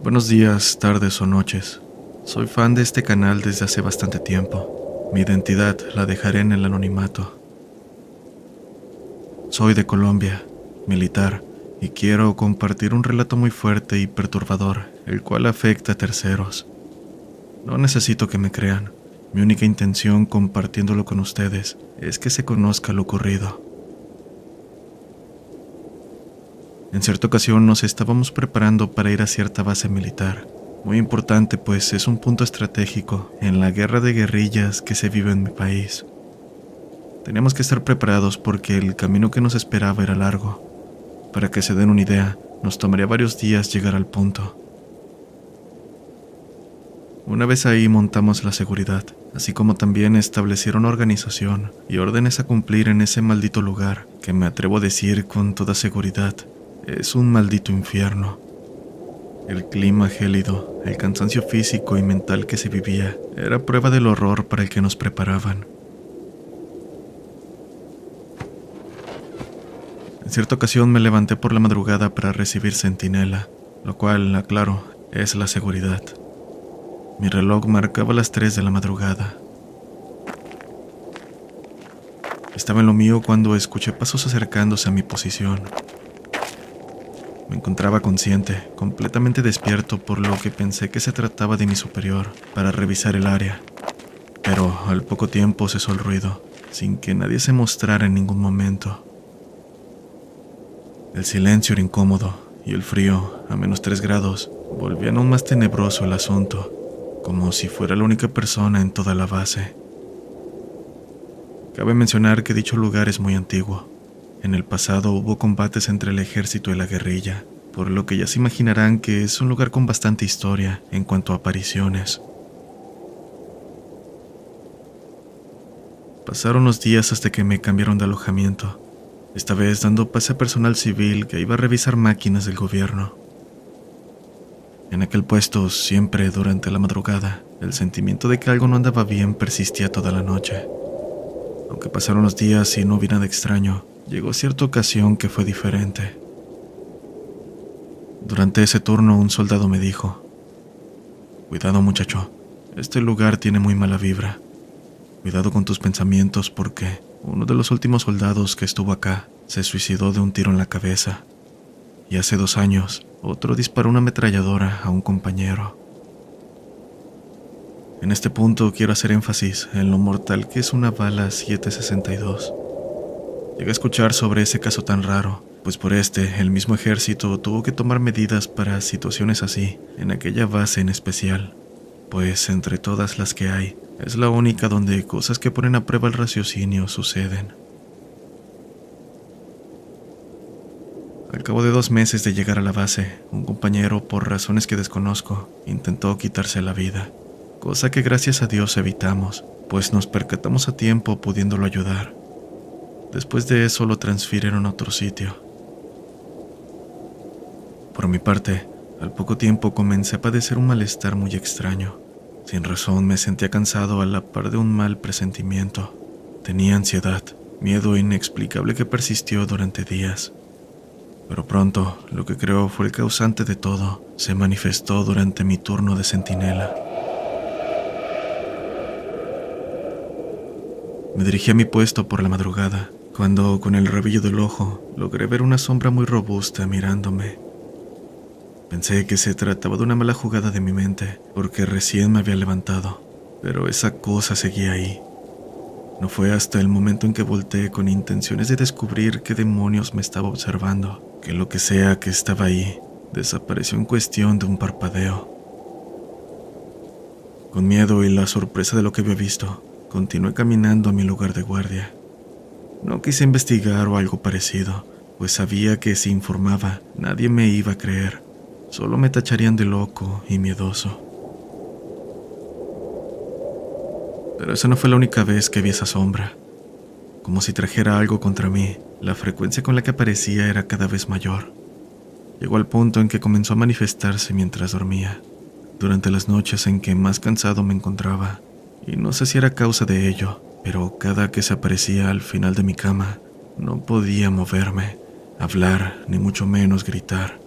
Buenos días, tardes o noches. Soy fan de este canal desde hace bastante tiempo. Mi identidad la dejaré en el anonimato. Soy de Colombia, militar, y quiero compartir un relato muy fuerte y perturbador, el cual afecta a terceros. No necesito que me crean. Mi única intención compartiéndolo con ustedes es que se conozca lo ocurrido. En cierta ocasión nos estábamos preparando para ir a cierta base militar, muy importante pues es un punto estratégico en la guerra de guerrillas que se vive en mi país. Teníamos que estar preparados porque el camino que nos esperaba era largo. Para que se den una idea, nos tomaría varios días llegar al punto. Una vez ahí montamos la seguridad, así como también establecieron organización y órdenes a cumplir en ese maldito lugar, que me atrevo a decir con toda seguridad, es un maldito infierno. El clima gélido, el cansancio físico y mental que se vivía, era prueba del horror para el que nos preparaban. En cierta ocasión me levanté por la madrugada para recibir centinela, lo cual, aclaro, es la seguridad. Mi reloj marcaba las 3 de la madrugada. Estaba en lo mío cuando escuché pasos acercándose a mi posición. Me encontraba consciente, completamente despierto, por lo que pensé que se trataba de mi superior, para revisar el área. Pero al poco tiempo cesó el ruido, sin que nadie se mostrara en ningún momento. El silencio era incómodo, y el frío, a -3 grados, volvían aún más tenebroso el asunto, como si fuera la única persona en toda la base. Cabe mencionar que dicho lugar es muy antiguo. En el pasado hubo combates entre el ejército y la guerrilla, por lo que ya se imaginarán que es un lugar con bastante historia en cuanto a apariciones. Pasaron los días hasta que me cambiaron de alojamiento, esta vez dando pase a personal civil que iba a revisar máquinas del gobierno. En aquel puesto, siempre durante la madrugada, el sentimiento de que algo no andaba bien persistía toda la noche. Aunque pasaron los días y no vi nada extraño, llegó cierta ocasión que fue diferente. Durante ese turno un soldado me dijo: «Cuidado, muchacho, este lugar tiene muy mala vibra. Cuidado con tus pensamientos porque uno de los últimos soldados que estuvo acá se suicidó de un tiro en la cabeza. Y hace 2 años, otro disparó una ametralladora a un compañero». En este punto quiero hacer énfasis en lo mortal que es una bala 7.62. Llegué a escuchar sobre ese caso tan raro, pues por el mismo ejército tuvo que tomar medidas para situaciones así, en aquella base en especial, pues entre todas las que hay, es la única donde cosas que ponen a prueba el raciocinio suceden. Al cabo de 2 meses de llegar a la base, un compañero, por razones que desconozco, intentó quitarse la vida, cosa que gracias a Dios evitamos, pues nos percatamos a tiempo pudiéndolo ayudar. Después de eso lo transfirieron a otro sitio. Por mi parte, al poco tiempo comencé a padecer un malestar muy extraño. Sin razón me sentía cansado a la par de un mal presentimiento. Tenía ansiedad, miedo inexplicable que persistió durante días. Pero pronto, lo que creo fue el causante de todo, se manifestó durante mi turno de centinela. Me dirigí a mi puesto por la madrugada, cuando con el rabillo del ojo logré ver una sombra muy robusta mirándome. Pensé que se trataba de una mala jugada de mi mente, porque recién me había levantado, pero esa cosa seguía ahí. No fue hasta el momento en que volteé con intenciones de descubrir qué demonios me estaba observando, que lo que sea que estaba ahí desapareció en cuestión de un parpadeo. Con miedo y la sorpresa de lo que había visto, continué caminando a mi lugar de guardia. No quise investigar o algo parecido, pues sabía que si informaba, nadie me iba a creer. Solo me tacharían de loco y miedoso. Pero esa no fue la única vez que vi esa sombra. Como si trajera algo contra mí, la frecuencia con la que aparecía era cada vez mayor. Llegó al punto en que comenzó a manifestarse mientras dormía, durante las noches en que más cansado me encontraba, y no sé si era causa de ello, pero cada que se aparecía al final de mi cama, no podía moverme, hablar, ni mucho menos gritar.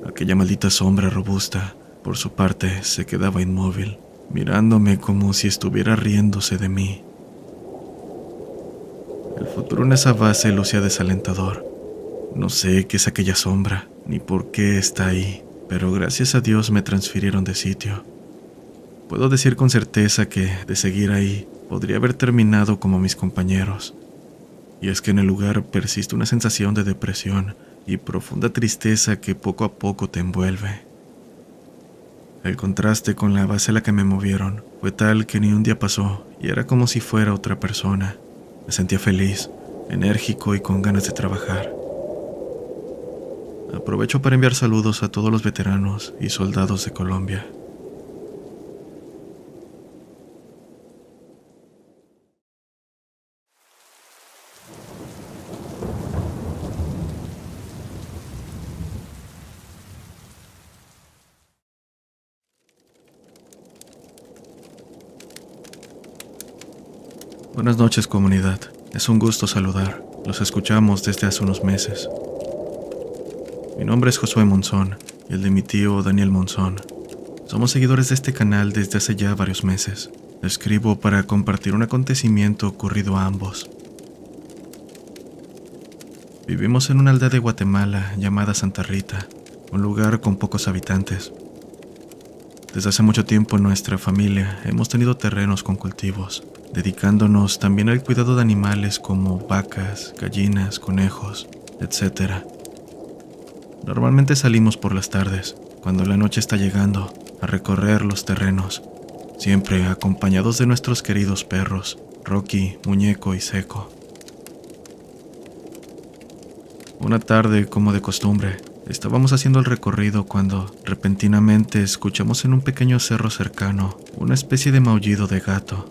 Aquella maldita sombra robusta, por su parte, se quedaba inmóvil, mirándome como si estuviera riéndose de mí. El futuro en esa base lucía desalentador. No sé qué es aquella sombra, ni por qué está ahí, pero gracias a Dios me transfirieron de sitio. Puedo decir con certeza que, de seguir ahí, podría haber terminado como mis compañeros. Y es que en el lugar persiste una sensación de depresión y profunda tristeza que poco a poco te envuelve. El contraste con la base a la que me movieron fue tal que ni un día pasó y era como si fuera otra persona. Me sentía feliz, enérgico y con ganas de trabajar. Aprovecho para enviar saludos a todos los veteranos y soldados de Colombia. Buenas noches, comunidad. Es un gusto saludar. Los escuchamos desde hace unos meses. Mi nombre es Josué Monzón y el de mi tío Daniel Monzón. Somos seguidores de este canal desde hace ya varios meses. Escribo para compartir un acontecimiento ocurrido a ambos. Vivimos en una aldea de Guatemala llamada Santa Rita, un lugar con pocos habitantes. Desde hace mucho tiempo en nuestra familia hemos tenido terrenos con cultivos, dedicándonos también al cuidado de animales como vacas, gallinas, conejos, etc. Normalmente salimos por las tardes, cuando la noche está llegando, a recorrer los terrenos, siempre acompañados de nuestros queridos perros, Rocky, Muñeco y Seco. Una tarde, como de costumbre, estábamos haciendo el recorrido cuando repentinamente escuchamos en un pequeño cerro cercano una especie de maullido de gato,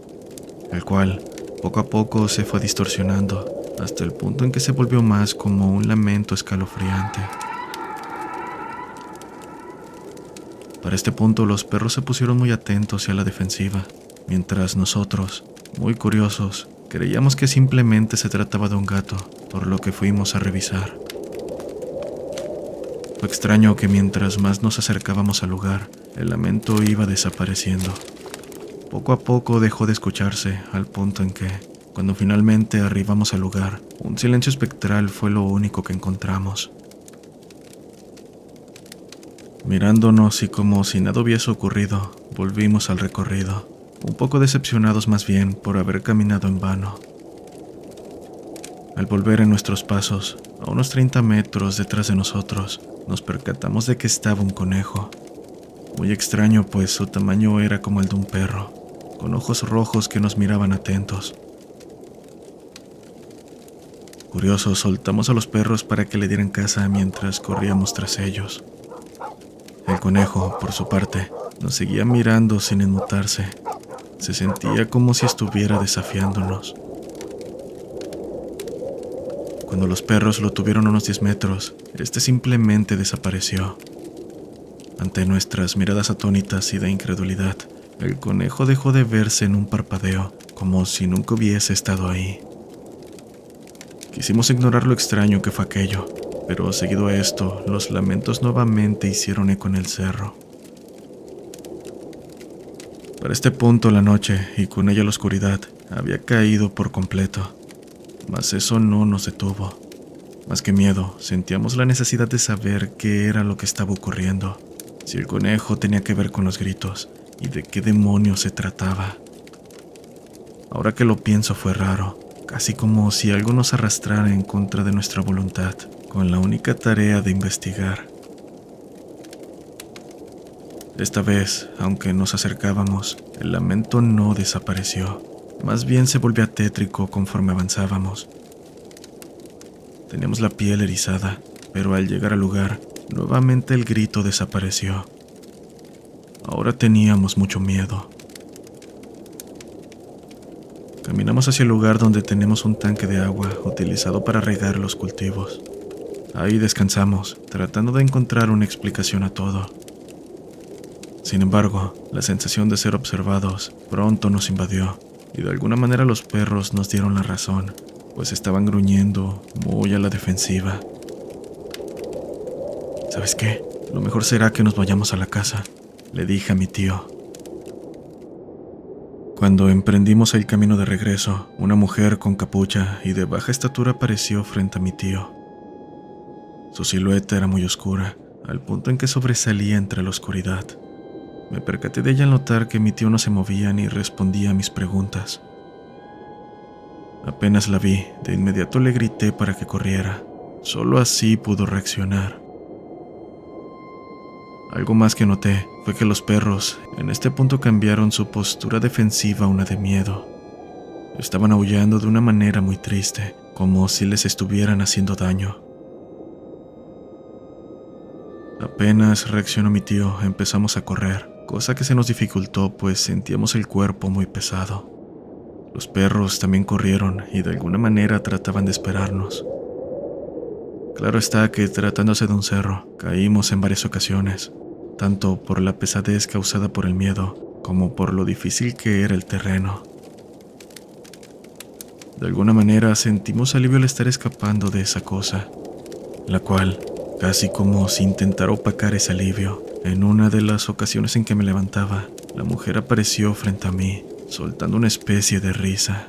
el cual poco a poco se fue distorsionando hasta el punto en que se volvió más como un lamento escalofriante. Para este punto los perros se pusieron muy atentos y a la defensiva, mientras nosotros, muy curiosos, creíamos que simplemente se trataba de un gato, por lo que fuimos a revisar. Fue extraño que mientras más nos acercábamos al lugar, el lamento iba desapareciendo. Poco a poco dejó de escucharse, al punto en que, cuando finalmente arribamos al lugar, un silencio espectral fue lo único que encontramos. Mirándonos y como si nada hubiese ocurrido, volvimos al recorrido, un poco decepcionados más bien por haber caminado en vano. Al volver en nuestros pasos, a unos 30 metros detrás de nosotros, nos percatamos de que estaba un conejo. Muy extraño, pues su tamaño era como el de un perro, con ojos rojos que nos miraban atentos. Curiosos, soltamos a los perros para que le dieran caza mientras corríamos tras ellos. El conejo, por su parte, nos seguía mirando sin inmutarse. Se sentía como si estuviera desafiándonos. Cuando los perros lo tuvieron a unos 10 metros, este simplemente desapareció. Ante nuestras miradas atónitas y de incredulidad, el conejo dejó de verse en un parpadeo, como si nunca hubiese estado ahí. Quisimos ignorar lo extraño que fue aquello, pero seguido a esto, los lamentos nuevamente hicieron eco en el cerro. Para este punto la noche, y con ella la oscuridad, había caído por completo. Mas eso no nos detuvo. Más que miedo, sentíamos la necesidad de saber qué era lo que estaba ocurriendo, si el conejo tenía que ver con los gritos, y de qué demonios se trataba. Ahora que lo pienso fue raro, casi como si algo nos arrastrara en contra de nuestra voluntad, con la única tarea de investigar. Esta vez, aunque nos acercábamos, el lamento no desapareció, más bien se volvía tétrico conforme avanzábamos. Teníamos la piel erizada, pero al llegar al lugar, nuevamente el grito desapareció. Ahora teníamos mucho miedo. Caminamos hacia el lugar donde tenemos un tanque de agua utilizado para regar los cultivos. Ahí descansamos, tratando de encontrar una explicación a todo. Sin embargo, la sensación de ser observados pronto nos invadió, y de alguna manera los perros nos dieron la razón, pues estaban gruñendo muy a la defensiva. ¿Sabes qué? Lo mejor será que nos vayamos a la casa, le dije a mi tío. Cuando emprendimos el camino de regreso, una mujer con capucha y de baja estatura apareció frente a mi tío. Su silueta era muy oscura, al punto en que sobresalía entre la oscuridad. Me percaté de ella al notar que mi tío no se movía ni respondía a mis preguntas. Apenas la vi, de inmediato le grité para que corriera. Solo así pudo reaccionar. Algo más que noté fue que los perros en este punto cambiaron su postura defensiva a una de miedo. Estaban aullando de una manera muy triste, como si les estuvieran haciendo daño. Apenas reaccionó mi tío, empezamos a correr, cosa que se nos dificultó pues sentíamos el cuerpo muy pesado. Los perros también corrieron y de alguna manera trataban de esperarnos. Claro está que tratándose de un cerro, caímos en varias ocasiones, tanto por la pesadez causada por el miedo, como por lo difícil que era el terreno. De alguna manera sentimos alivio al estar escapando de esa cosa, la cual, casi como si intentara opacar ese alivio, en una de las ocasiones en que me levantaba, la mujer apareció frente a mí, soltando una especie de risa.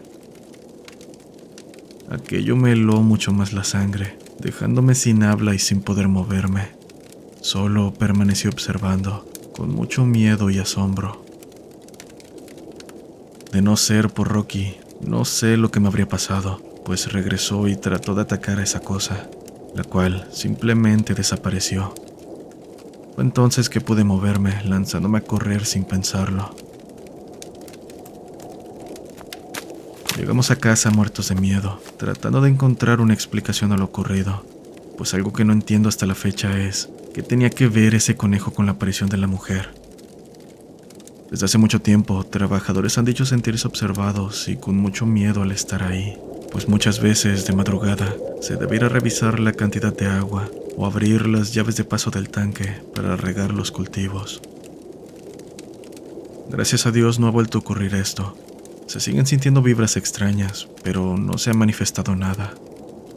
Aquello me heló mucho más la sangre, dejándome sin habla y sin poder moverme. Solo permanecí observando, con mucho miedo y asombro. De no ser por Rocky, no sé lo que me habría pasado, pues regresó y trató de atacar a esa cosa, la cual simplemente desapareció. Fue entonces que pude moverme, lanzándome a correr sin pensarlo. Llegamos a casa muertos de miedo, tratando de encontrar una explicación a lo ocurrido, pues algo que no entiendo hasta la fecha es qué tenía que ver ese conejo con la aparición de la mujer. Desde hace mucho tiempo, trabajadores han dicho sentirse observados y con mucho miedo al estar ahí, pues muchas veces de madrugada se debe ir a revisar la cantidad de agua o abrir las llaves de paso del tanque para regar los cultivos. Gracias a Dios no ha vuelto a ocurrir esto. Se siguen sintiendo vibras extrañas, pero no se ha manifestado nada.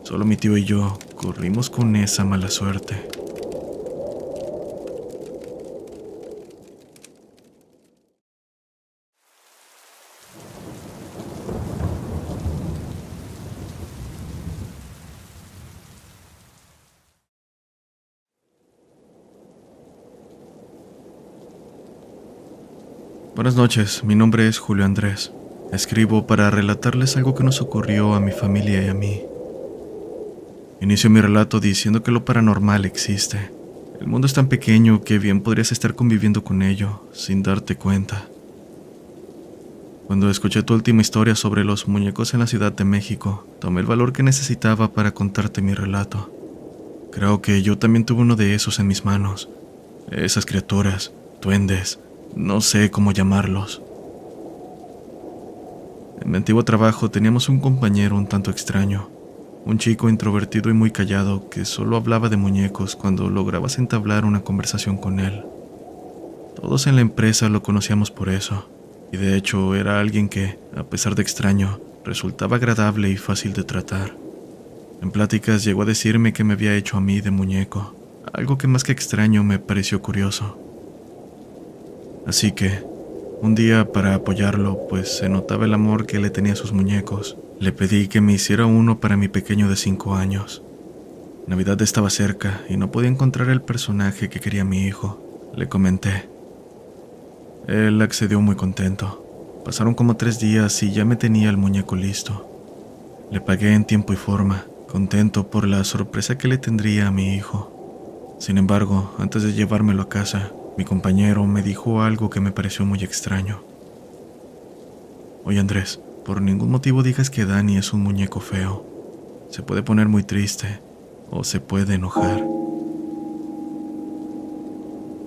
Solo mi tío y yo corrimos con esa mala suerte. Buenas noches, mi nombre es Julio Andrés. Escribo para relatarles algo que nos ocurrió a mi familia y a mí. Inicio mi relato diciendo que lo paranormal existe. El mundo es tan pequeño que bien podrías estar conviviendo con ello sin darte cuenta. Cuando escuché tu última historia sobre los muñecos en la Ciudad de México, tomé el valor que necesitaba para contarte mi relato. Creo que yo también tuve uno de esos en mis manos. Esas criaturas, duendes, no sé cómo llamarlos. En mi antiguo trabajo teníamos un compañero un tanto extraño, un chico introvertido y muy callado que solo hablaba de muñecos cuando lograbas entablar una conversación con él. Todos en la empresa lo conocíamos por eso, y de hecho era alguien que, a pesar de extraño, resultaba agradable y fácil de tratar. En pláticas llegó a decirme que me había hecho a mí de muñeco, algo que más que extraño me pareció curioso. Así que, un día, para apoyarlo, pues se notaba el amor que le tenía a sus muñecos, le pedí que me hiciera uno para mi pequeño de 5 años. Navidad estaba cerca y no podía encontrar el personaje que quería mi hijo. Le comenté. Él accedió muy contento. Pasaron como 3 días y ya me tenía el muñeco listo. Le pagué en tiempo y forma, contento por la sorpresa que le tendría a mi hijo. Sin embargo, antes de llevármelo a casa, mi compañero me dijo algo que me pareció muy extraño. Oye Andrés, por ningún motivo digas que Dani es un muñeco feo. Se puede poner muy triste o se puede enojar.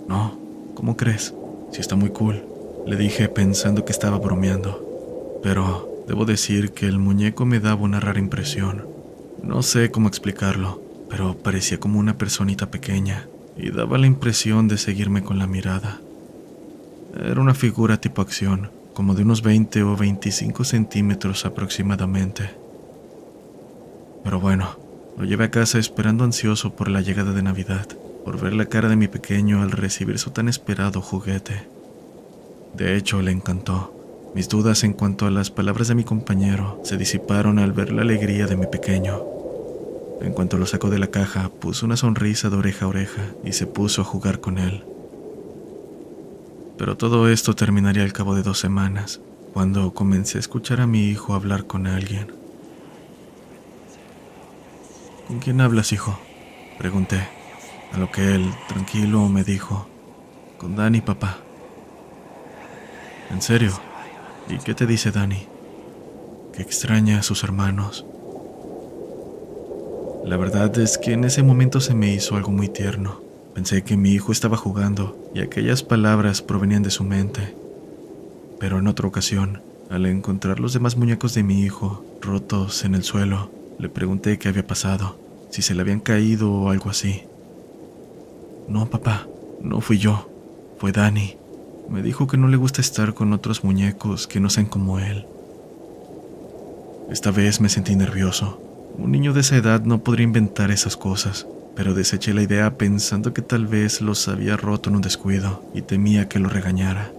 No, ¿cómo crees? Si está muy cool, le dije pensando que estaba bromeando. Pero debo decir que el muñeco me daba una rara impresión. No sé cómo explicarlo. pero parecía como una personita pequeña y daba la impresión de seguirme con la mirada. Era una figura tipo acción, como de unos 20 o 25 centímetros aproximadamente. Pero bueno, lo llevé a casa esperando ansioso por la llegada de Navidad, por ver la cara de mi pequeño al recibir su tan esperado juguete. De hecho, le encantó. Mis dudas en cuanto a las palabras de mi compañero se disiparon al ver la alegría de mi pequeño. En cuanto lo sacó de la caja, puso una sonrisa de oreja a oreja y se puso a jugar con él. Pero todo esto terminaría al cabo de 2 semanas, cuando comencé a escuchar a mi hijo hablar con alguien. ¿Con quién hablas, hijo?, pregunté, a lo que él, tranquilo, me dijo: con Dani, papá. ¿En serio? ¿Y qué te dice Dani? Que extraña a sus hermanos. La verdad es que en ese momento se me hizo algo muy tierno. Pensé que mi hijo estaba jugando y aquellas palabras provenían de su mente. Pero en otra ocasión, al encontrar los demás muñecos de mi hijo rotos en el suelo, le pregunté qué había pasado, si se le habían caído o algo así. No, papá, no fui yo, fue Dani. Me dijo que no le gusta estar con otros muñecos que no sean como él. Esta vez me sentí nervioso. Un niño de esa edad no podría inventar esas cosas, pero deseché la idea pensando que tal vez los había roto en un descuido y temía que lo regañara.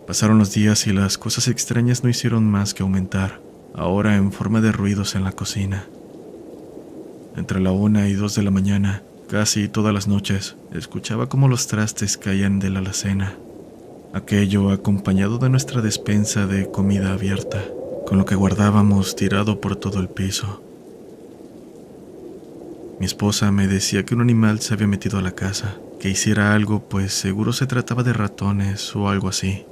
Pasaron los días y las cosas extrañas no hicieron más que aumentar, ahora en forma de ruidos en la cocina. Entre la 1 y 2 de la mañana, casi todas las noches, escuchaba cómo los trastes caían de la alacena. Aquello acompañado de nuestra despensa de comida abierta, con lo que guardábamos tirado por todo el piso. Mi esposa me decía que un animal se había metido a la casa, que hiciera algo, pues seguro se trataba de ratones o algo así.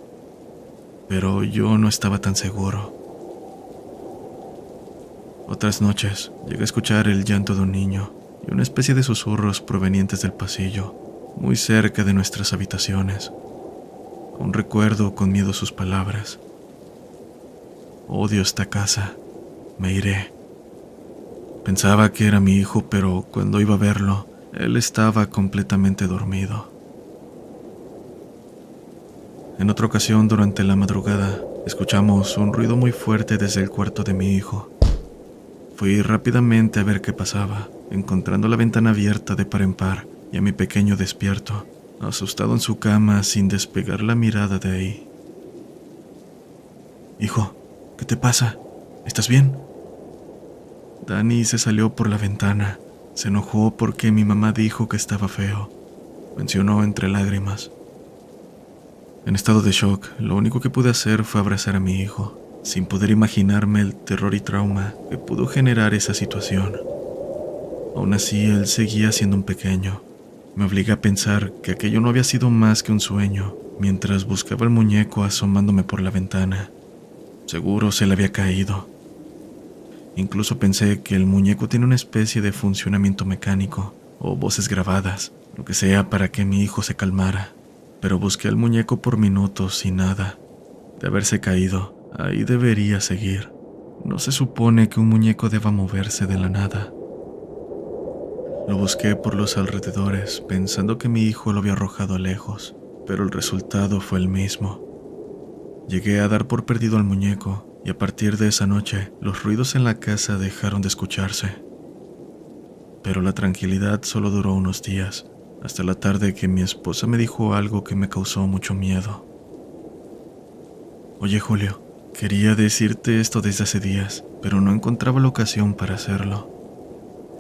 Pero yo no estaba tan seguro. Otras noches llegué a escuchar el llanto de un niño y una especie de susurros provenientes del pasillo, muy cerca de nuestras habitaciones. Aún recuerdo con miedo sus palabras: odio esta casa, me iré. Pensaba que era mi hijo, pero cuando iba a verlo, él estaba completamente dormido. En otra ocasión, durante la madrugada, escuchamos un ruido muy fuerte desde el cuarto de mi hijo. Fui rápidamente a ver qué pasaba, encontrando la ventana abierta de par en par y a mi pequeño despierto, asustado en su cama sin despegar la mirada de ahí. Hijo, ¿qué te pasa? ¿Estás bien? Dani se salió por la ventana. Se enojó porque mi mamá dijo que estaba feo, mencionó entre lágrimas. En estado de shock, lo único que pude hacer fue abrazar a mi hijo, sin poder imaginarme el terror y trauma que pudo generar esa situación. Aún así, él seguía siendo un pequeño. Me obliga a pensar que aquello no había sido más que un sueño, mientras buscaba el muñeco asomándome por la ventana. Seguro se le había caído. Incluso pensé que el muñeco tiene una especie de funcionamiento mecánico, o voces grabadas, lo que sea para que mi hijo se calmara. Pero busqué al muñeco por minutos y nada. De haberse caído, ahí debería seguir. No se supone que un muñeco deba moverse de la nada. Lo busqué por los alrededores, pensando que mi hijo lo había arrojado lejos, pero el resultado fue el mismo. Llegué a dar por perdido al muñeco, y a partir de esa noche, los ruidos en la casa dejaron de escucharse. Pero la tranquilidad solo duró unos días, hasta la tarde que mi esposa me dijo algo que me causó mucho miedo. Oye, Julio, quería decirte esto desde hace días, pero no encontraba la ocasión para hacerlo.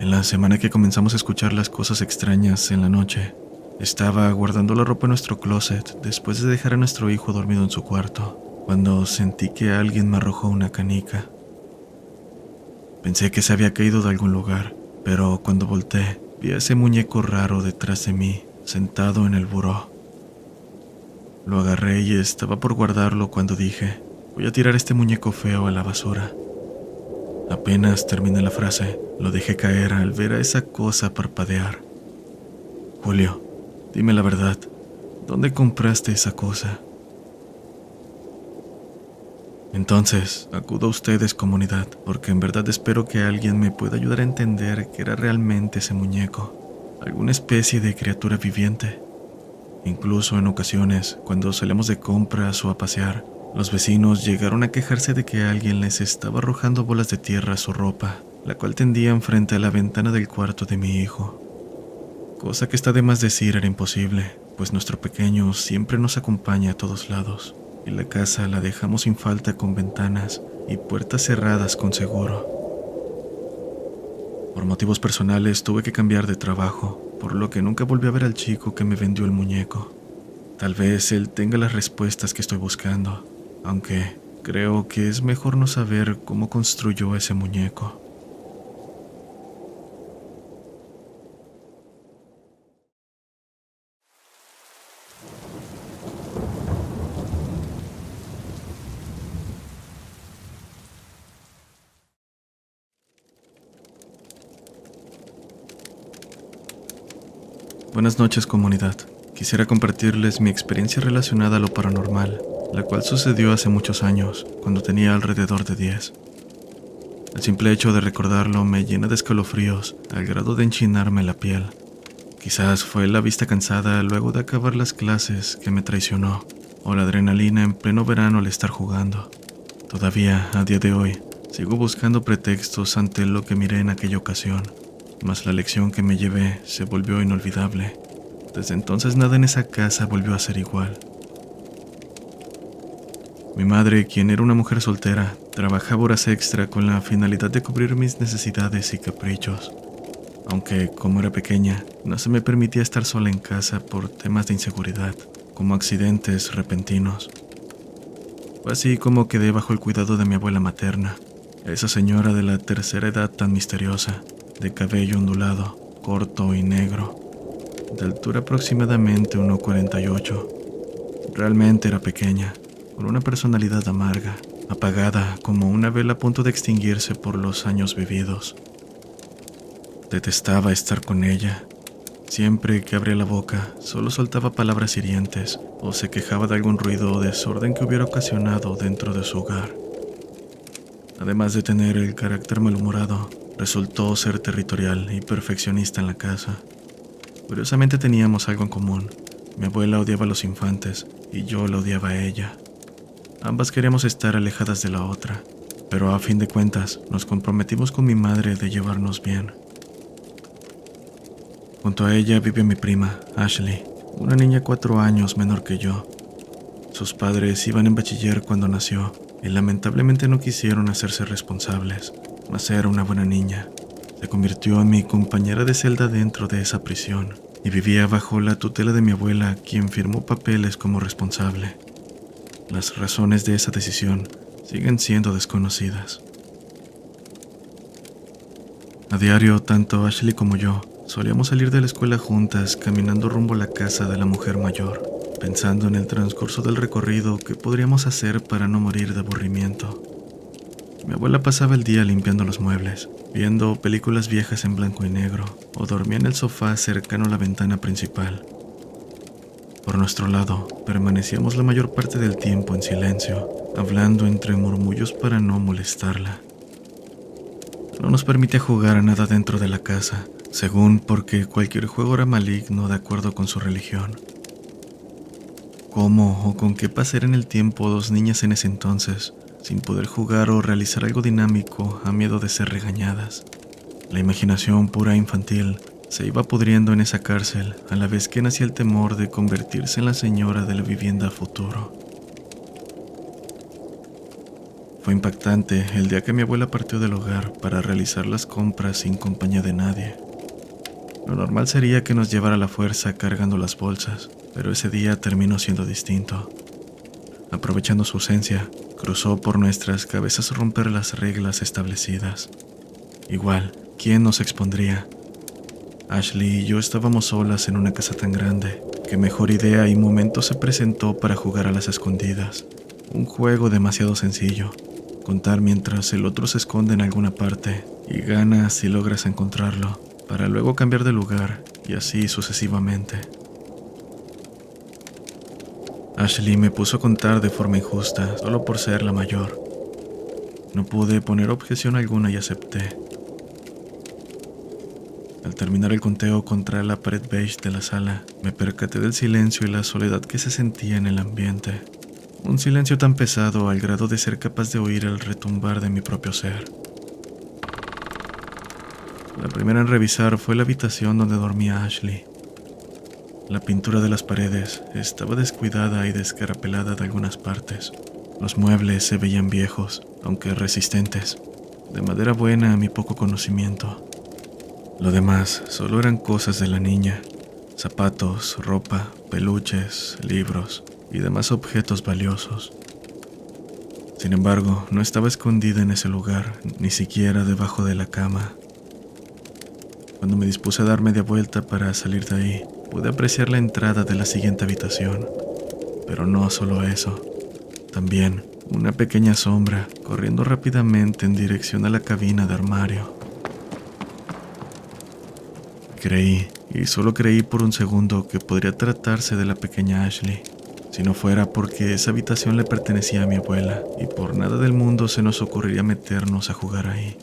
En la semana que comenzamos a escuchar las cosas extrañas en la noche, estaba guardando la ropa en nuestro closet después de dejar a nuestro hijo dormido en su cuarto, cuando sentí que alguien me arrojó una canica. Pensé que se había caído de algún lugar, pero cuando volteé, vi a ese muñeco raro detrás de mí, sentado en el buró. Lo agarré y estaba por guardarlo cuando dije: voy a tirar este muñeco feo a la basura. Apenas terminé la frase, lo dejé caer al ver a esa cosa parpadear. Julio, dime la verdad, ¿dónde compraste esa cosa? Entonces, acudo a ustedes, comunidad, porque en verdad espero que alguien me pueda ayudar a entender qué era realmente ese muñeco, alguna especie de criatura viviente. Incluso en ocasiones, cuando salíamos de compras o a pasear, los vecinos llegaron a quejarse de que alguien les estaba arrojando bolas de tierra a su ropa, la cual tendían frente a la ventana del cuarto de mi hijo. Cosa que está de más decir era imposible, pues nuestro pequeño siempre nos acompaña a todos lados, y la casa la dejamos sin falta con ventanas y puertas cerradas con seguro. Por motivos personales tuve que cambiar de trabajo, por lo que nunca volví a ver al chico que me vendió el muñeco. Tal vez él tenga las respuestas que estoy buscando, aunque creo que es mejor no saber cómo construyó ese muñeco. Buenas noches, comunidad. Quisiera compartirles mi experiencia relacionada a lo paranormal, la cual sucedió hace muchos años, cuando tenía alrededor de 10. El simple hecho de recordarlo me llena de escalofríos, al grado de enchinarme la piel. Quizás fue la vista cansada luego de acabar las clases que me traicionó, o la adrenalina en pleno verano al estar jugando. Todavía, a día de hoy, sigo buscando pretextos ante lo que miré en aquella ocasión, mas la lección que me llevé se volvió inolvidable. Desde entonces nada en esa casa volvió a ser igual. Mi madre, quien era una mujer soltera, trabajaba horas extra con la finalidad de cubrir mis necesidades y caprichos. Aunque, como era pequeña, no se me permitía estar sola en casa por temas de inseguridad, como accidentes repentinos. Fue así como quedé bajo el cuidado de mi abuela materna, esa señora de la tercera edad tan misteriosa, de cabello ondulado, corto y negro, de altura aproximadamente 1,48. Realmente era pequeña, con una personalidad amarga, apagada como una vela a punto de extinguirse por los años vividos. Detestaba estar con ella. Siempre que abría la boca, solo soltaba palabras hirientes o se quejaba de algún ruido o desorden que hubiera ocasionado dentro de su hogar. Además de tener el carácter malhumorado, resultó ser territorial y perfeccionista en la casa. Curiosamente teníamos algo en común. Mi abuela odiaba a los infantes y yo la odiaba a ella. Ambas queríamos estar alejadas de la otra, pero a fin de cuentas nos comprometimos con mi madre de llevarnos bien. Junto a ella vive mi prima, Ashley, una niña 4 años menor que yo. Sus padres iban en bachiller cuando nació y lamentablemente no quisieron hacerse responsables, mas era una buena niña. Se convirtió en mi compañera de celda dentro de esa prisión y vivía bajo la tutela de mi abuela, quien firmó papeles como responsable. Las razones de esa decisión siguen siendo desconocidas. A diario, tanto Ashley como yo solíamos salir de la escuela juntas caminando rumbo a la casa de la mujer mayor, pensando en el transcurso del recorrido que podríamos hacer para no morir de aburrimiento. Mi abuela pasaba el día limpiando los muebles, viendo películas viejas en blanco y negro, o dormía en el sofá cercano a la ventana principal. Por nuestro lado, permanecíamos la mayor parte del tiempo en silencio, hablando entre murmullos para no molestarla. No nos permitía jugar a nada dentro de la casa, según porque cualquier juego era maligno de acuerdo con su religión. ¿Cómo o con qué pasar en el tiempo 2 niñas en ese entonces, sin poder jugar o realizar algo dinámico a miedo de ser regañadas? La imaginación pura e infantil se iba pudriendo en esa cárcel, a la vez que nacía el temor de convertirse en la señora de la vivienda a futuro. Fue impactante el día que mi abuela partió del hogar para realizar las compras sin compañía de nadie. Lo normal sería que nos llevara a la fuerza cargando las bolsas, pero ese día terminó siendo distinto. Aprovechando su ausencia, cruzó por nuestras cabezas romper las reglas establecidas. Igual, ¿quién nos expondría? Ashley y yo estábamos solas en una casa tan grande, que mejor idea y momento se presentó para jugar a las escondidas. Un juego demasiado sencillo, contar mientras el otro se esconde en alguna parte y gana si logras encontrarlo, para luego cambiar de lugar y así sucesivamente. Ashley me puso a contar de forma injusta solo por ser la mayor, No pude poner objeción alguna y acepté. Al terminar el conteo contra la pared beige de la sala, me percaté del silencio y la soledad que se sentía en el ambiente. Un silencio tan pesado al grado de ser capaz de oír el retumbar de mi propio ser. La primera en revisar fue la habitación donde dormía Ashley. La pintura de las paredes estaba descuidada y descarapelada de algunas partes. Los muebles se veían viejos, aunque resistentes, de madera buena a mi poco conocimiento. Lo demás solo eran cosas de la niña: zapatos, ropa, peluches, libros y demás objetos valiosos. Sin embargo, no estaba escondida en ese lugar, ni siquiera debajo de la cama. Cuando me dispuse a dar media vuelta para salir de ahí, pude apreciar la entrada de la siguiente habitación. Pero no solo eso, también una pequeña sombra corriendo rápidamente en dirección a la cabina de armario. Creí, y solo creí por un segundo, que podría tratarse de la pequeña Ashley, si no fuera porque esa habitación le pertenecía a mi abuela, y por nada del mundo se nos ocurriría meternos a jugar ahí.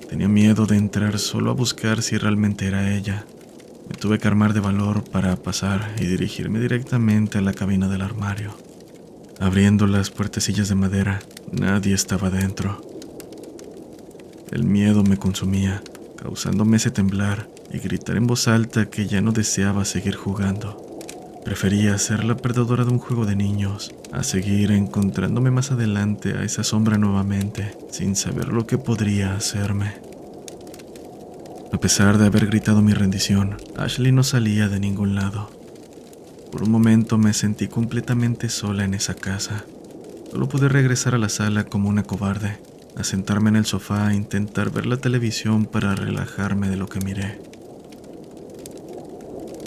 Tenía miedo de entrar solo a buscar si realmente era ella. Me tuve que armar de valor para pasar y dirigirme directamente a la cabina del armario. Abriendo las puertecillas de madera, nadie estaba dentro. El miedo me consumía, causándome ese temblar y gritar en voz alta que ya no deseaba seguir jugando. Prefería ser la perdedora de un juego de niños, a seguir encontrándome más adelante a esa sombra nuevamente, sin saber lo que podría hacerme. A pesar de haber gritado mi rendición, Ashley no salía de ningún lado. Por un momento me sentí completamente sola en esa casa. Solo pude regresar a la sala como una cobarde, a sentarme en el sofá e intentar ver la televisión para relajarme de lo que miré.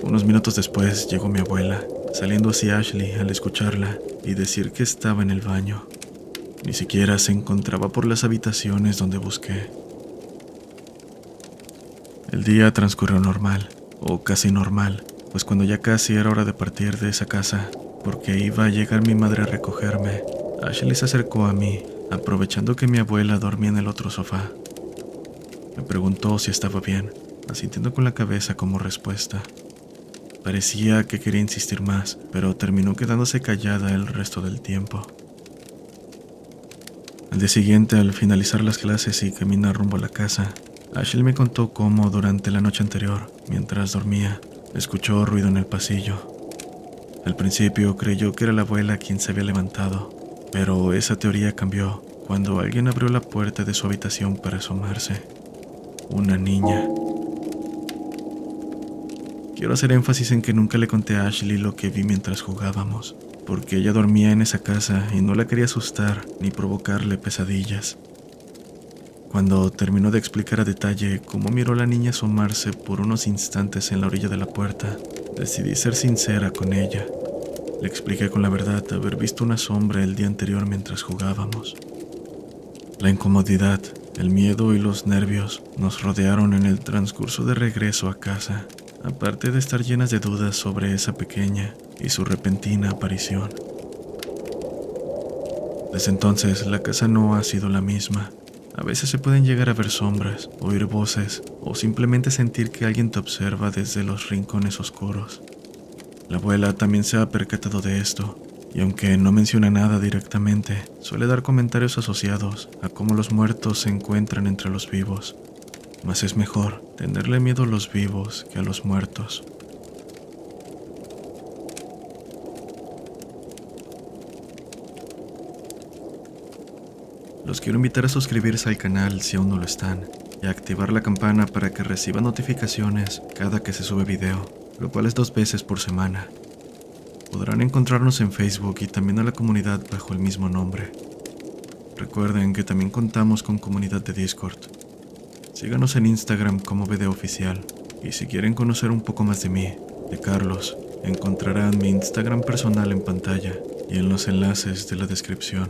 Unos minutos después llegó mi abuela, saliendo hacia Ashley al escucharla y decir que estaba en el baño. Ni siquiera se encontraba por las habitaciones donde busqué. El día transcurrió normal, o casi normal, pues cuando ya casi era hora de partir de esa casa, porque iba a llegar mi madre a recogerme, Ashley se acercó a mí, aprovechando que mi abuela dormía en el otro sofá. Me preguntó si estaba bien, asintiendo con la cabeza como respuesta. Parecía que quería insistir más, pero terminó quedándose callada el resto del tiempo. Al día siguiente, al finalizar las clases y caminar rumbo a la casa, Ashley me contó cómo durante la noche anterior, mientras dormía, escuchó ruido en el pasillo. Al principio creyó que era la abuela quien se había levantado, pero esa teoría cambió cuando alguien abrió la puerta de su habitación para asomarse. Una niña. Quiero hacer énfasis en que nunca le conté a Ashley lo que vi mientras jugábamos, porque ella dormía en esa casa y no la quería asustar ni provocarle pesadillas. Cuando terminó de explicar a detalle cómo miró a la niña asomarse por unos instantes en la orilla de la puerta, decidí ser sincera con ella. Le expliqué con la verdad haber visto una sombra el día anterior mientras jugábamos. La incomodidad, el miedo y los nervios nos rodearon en el transcurso de regreso a casa, aparte de estar llenas de dudas sobre esa pequeña y su repentina aparición. Desde entonces, la casa no ha sido la misma. A veces se pueden llegar a ver sombras, oír voces o simplemente sentir que alguien te observa desde los rincones oscuros. La abuela también se ha percatado de esto, y aunque no menciona nada directamente, suele dar comentarios asociados a cómo los muertos se encuentran entre los vivos. Mas es mejor tenerle miedo a los vivos que a los muertos. Los quiero invitar a suscribirse al canal si aún no lo están, y a activar la campana para que reciban notificaciones cada que se sube video, lo cual es 2 veces por semana. Podrán encontrarnos en Facebook y también a la comunidad bajo el mismo nombre. Recuerden que también contamos con comunidad de Discord. Síganos en Instagram como Video Oficial, y si quieren conocer un poco más de mí, de Carlos, encontrarán mi Instagram personal en pantalla y en los enlaces de la descripción.